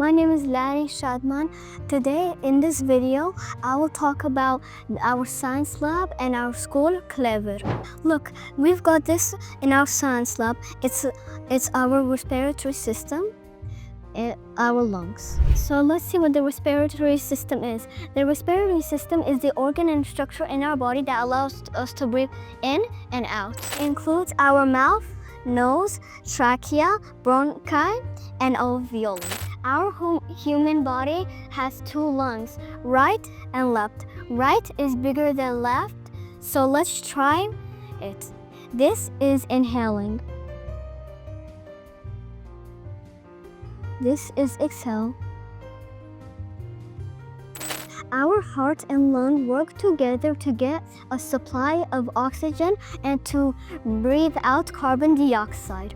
My name is Larry Shadman. Today in this video, I will talk about our science lab and our school, كلێڤەر. Look, we've got this in our science lab. It's our respiratory system, our lungs. So let's see what the respiratory system is. The respiratory system is the organ and structure in our body that allows us to breathe in and out. It includes our mouth, nose, trachea, bronchi, and alveoli. Our human body has two lungs, right and left. Right is bigger than left, so let's try it. This is inhaling. This is exhale. Our heart and lung work together to get a supply of oxygen and to breathe out carbon dioxide.